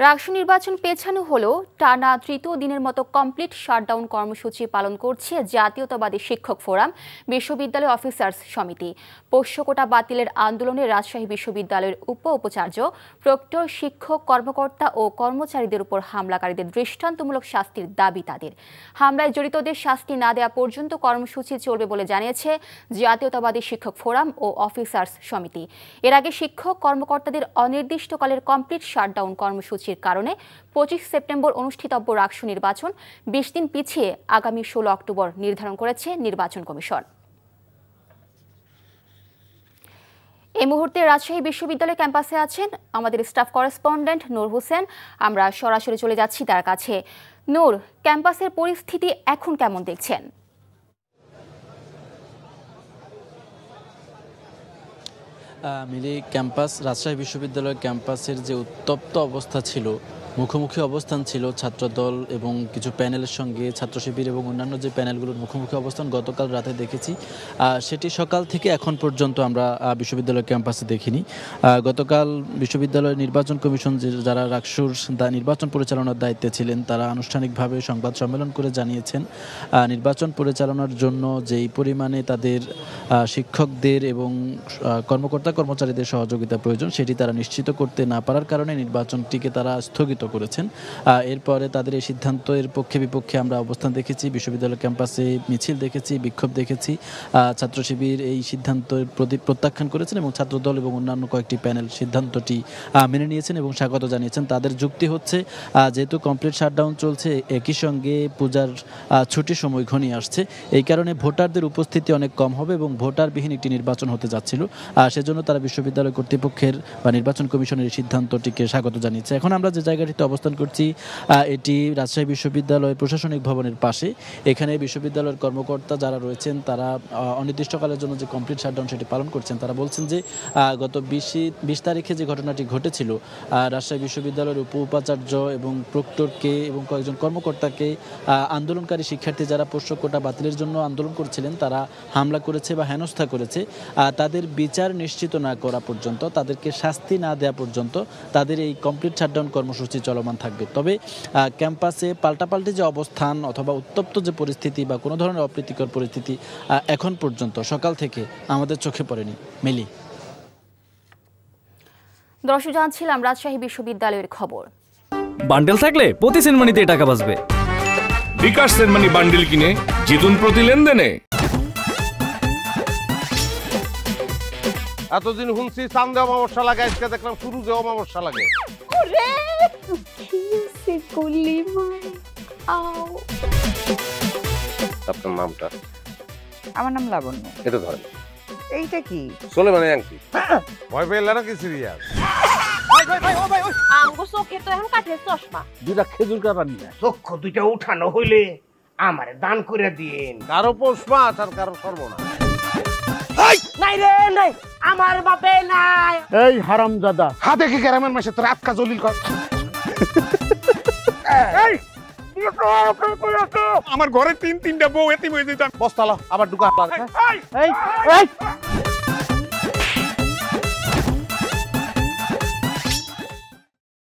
রাকসু নির্বাচন পেছানো হলেও টানা তৃতীয় দিনের মতো কমপ্লিট শাটডাউন কর্মসূচি পালন করছে জাতীয়তাবাদী শিক্ষক ফোরাম বিশ্ববিদ্যালয় অফিসার্স সমিতি। পোষ্য কোটা বাতিলের আন্দোলনে রাজশাহী বিশ্ববিদ্যালয়ের উপাচার্য, প্রক্টর, শিক্ষক, কর্মকর্তা ও কর্মচারীদের উপর হামলাকারীদের দৃষ্টান্তমূলক শাস্তির দাবি তাদের। হামলায় জড়িতদের শাস্তি না দেওয়া পর্যন্ত কর্মসূচি চলবে বলে জানিয়েছে জাতীয়তাবাদী শিক্ষক ফোরাম ও অফিসার্স সমিতি। এর আগে শিক্ষক কর্মকর্তাদের অনির্দিষ্টকালের কমপ্লিট শাটডাউন কর্মসূচির কারণে 25 সেপ্টেম্বর অনুষ্ঠিতব্য রাকসু নির্বাচন 20 দিন পিছিয়ে আগামী 16 অক্টোবর নির্ধারণ করেছে নির্বাচন কমিশন। এই মুহূর্তে রাজশাহী বিশ্ববিদ্যালয় ক্যাম্পাসে আছেন আমাদের স্টাফ করেসপন্ডেন্ট নূর হোসেন। আমরা সরাসরি চলে যাচ্ছি তার কাছে। নূর, ক্যাম্পাসের পরিস্থিতি এখন কেমন দেখছেন? মিলি, রাজশাহী বিশ্ববিদ্যালয় ক্যাম্পাসের যে উত্তপ্ত অবস্থা ছিল, মুখোমুখি অবস্থান ছিল ছাত্রদল এবং কিছু প্যানেলের সঙ্গে, ছাত্র শিবির এবং অন্যান্য যে প্যানেলগুলোর মুখোমুখি অবস্থান গতকাল রাতে দেখেছি, সেটি সকাল থেকে এখন পর্যন্ত আমরা বিশ্ববিদ্যালয় ক্যাম্পাসে দেখিনি। গতকাল বিশ্ববিদ্যালয় নির্বাচন কমিশন যারা রাকসুর নির্বাচন পরিচালনার দায়িত্বে ছিলেন, তারা আনুষ্ঠানিকভাবে সংবাদ সম্মেলন করে জানিয়েছেন নির্বাচন পরিচালনার জন্য যেই পরিমাণে তাদের শিক্ষকদের এবং কর্মচারীদের সহযোগিতা প্রয়োজন, সেটি তারা নিশ্চিত করতে না পারার কারণে নির্বাচনটিকে তারা স্থগিত করেছেন। এরপরে তাদের এই সিদ্ধান্তের পক্ষে বিপক্ষে আমরা অবস্থান দেখেছি, বিশ্ববিদ্যালয় ক্যাম্পাসে মিছিল দেখেছি, বিক্ষোভ দেখেছি। ছাত্র শিবির এই সিদ্ধান্তের প্রত্যাখ্যান করেছেন এবং ছাত্রদল এবং অন্যান্য কয়েকটি প্যানেল সিদ্ধান্তটি মেনে নিয়েছেন এবং স্বাগত জানিয়েছেন। তাদের যুক্তি হচ্ছে, যেহেতু কমপ্লিট শাটডাউন চলছে, একই সঙ্গে পূজার ছুটির সময় ঘনিয়ে আসছে, এই কারণে ভোটারদের উপস্থিতি অনেক কম হবে এবং ভোটারবিহীন একটি নির্বাচন হতে যাচ্ছিল। সেজন্য তারা বিশ্ববিদ্যালয় কর্তৃপক্ষের বা নির্বাচন কমিশনের এই সিদ্ধান্তটিকে স্বাগত জানিয়েছে। এখন আমরা যে জায়গাটিতে অবস্থান করছি, এটি রাজশাহী বিশ্ববিদ্যালয়ের প্রশাসনিক ভবনের পাশে। এখানে বিশ্ববিদ্যালয়ের কর্মকর্তা যারা রয়েছেন, তারা অনির্দিষ্টকালের জন্য যে কমপ্লিট শাটডাউন সেটি পালন করছেন। তারা বলছেন যে গত 20 তারিখে যে ঘটনাটি ঘটেছিল, রাজশাহী বিশ্ববিদ্যালয়ের উপাচার্য এবং প্রক্টরকে এবং কয়েকজন কর্মকর্তাকে আন্দোলনকারী শিক্ষার্থী যারা পোষ্য কোটা বাতিলের জন্য আন্দোলন করছিলেন, তারা হামলা করেছে বা হেনস্থা করেছে। তাদের বিচার নিশ্চিত না করা পর্যন্ত, তাদেরকে শাস্তি না দেওয়া পর্যন্ত তাদের এই কমপ্লিট শাটডাউন কর্মসূচি চলমান থাকবে। তবে ক্যাম্পাসে পাল্টাপাল্টি যে অবস্থান অথবা উত্তপ্ত যে পরিস্থিতি বা কোনো ধরনের অপ্রীতিকর পরিস্থিতি এখন পর্যন্ত সকাল থেকে আমাদের চোখে পড়েনি। মিলি, দর্শক, জানছিলাম রাজশাহী বিশ্ববিদ্যালয়ের খবর। বান্ডেল থাকলে প্রতি সেনমানিতে টাকা বাঁচবে। বিকাশ সেনমানি বান্ডেল কিনে জিতুন প্রতি লেনদেনে। এতদিন শুনছি চান্দে অমাবস্যা লাগে, আজকে দেখলাম সূর্যে অমাবস্যা লাগে। আপনার নামটা? আমার নাম লাবণ্য। এটা ধরেন। এইটা কি? চলে মানে আংটি। ভয় পেলে নাকি সিরিয়াস? চোখে তো এখন কাঠের চশমা। দুটা খেজুর কাটা নিয়ে চক্ষু দুইটা উঠানো হইলে আমারে দান করে দিন। কারো পোষ মাছ আর কারো সর্বনাশ। নাই রে নাই, আমার বাপে নাই। এই হারামজাদা, হাতে কি গ্রামের মাসে তোর আটকা জলিল কর। আমার ঘরে তিনটা বউ এতিম হয়ে যেতাম। বস্তালা আবার ঢুকা।